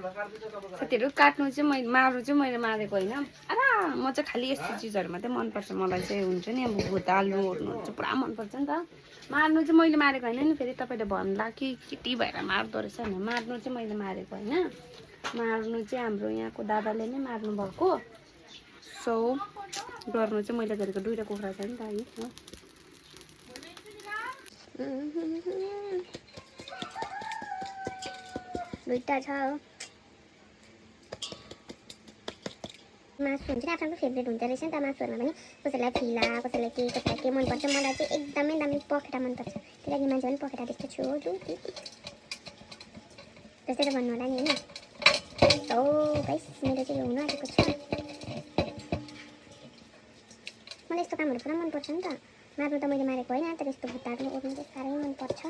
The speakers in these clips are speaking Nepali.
साथीहरू काट्नु चाहिँ मैले मार्नु चाहिँ मैले मारेको होइन। म चाहिँ खालि यस्तो चिजहरू मात्रै मनपर्छ। मलाई चाहिँ हुन्छ नि अब भुटाल्नु ओर्नु चाहिँ पुरा मनपर्छ नि त। मार्नु चाहिँ मैले मारेको होइन नि। फेरि तपाईँले भन्ला कि केटी भएर मार्दो रहेछ भने मार्नु चाहिँ मैले मारेको होइन। मार्नु चाहिँ हाम्रो यहाँको दादाले नै मार्नु भएको। सो गर्नु चाहिँ मैले गरेको। दुईवटा कुखुरा छ नि त है। दुईटा छ मासु हुन्छ नि आफ्नो फेभरेट हुन्छ रहेछ नि त मासुहरूमा पनि। कसैलाई फिला कसैलाई के मनपर्छ। मलाई चाहिँ एकदमै दामी पखेटा मनपर्छ। त्यही लागि मान्छे पनि पखेटा त्यस्तो छु हो त्यस्तै त भन्नु होला नि होइन। हो गाइस मेरो चाहिँ यो हुन आँटेको छ। मलाई यस्तो कामहरू पुरा मनपर्छ नि त। मार्नु त मैले मारेको होइन तर यस्तो भुटार्नु ओर्नु चाहिँ साह्रै मनपर्छ।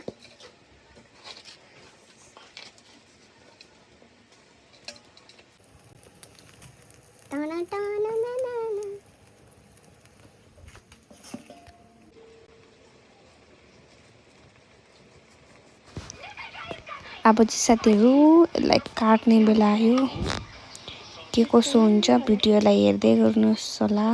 अब चाहिँ साथीहरू यसलाई काट्ने बेला आयो। के कसो हुन्छ भिडियोलाई हेर्दै गर्नुहोस् होला।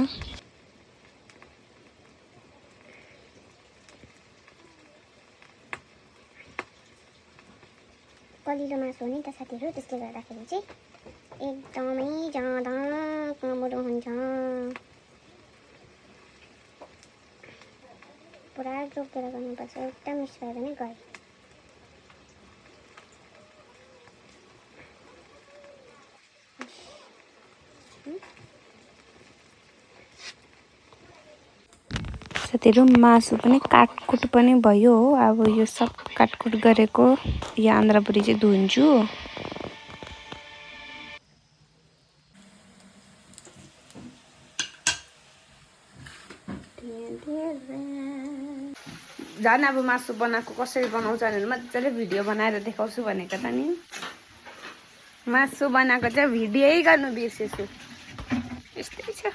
कलिलो मासु हो नि त साथीहरू। त्यसले गर्दाखेरि चाहिँ एकदमै ज्यादा कामहरू हुन्छ। पुरा जोकेर गर्नुपर्छ। एकदम मिस भयो भने गयो। साथीहरू मासु पनि काटकुट पनि भयो हो। अब यो सब काटकुट गरेको यो आन्द्रापुरी चाहिँ धुन्छु। झन् अब मासु बनाएको कसरी बनाउँछ भनेर मजाले भिडियो बनाएर देखाउँछु भनेको त नि। मासु बनाएको चाहिँ भिडियो गर्नु बिर्सेछु। यस्तै छ।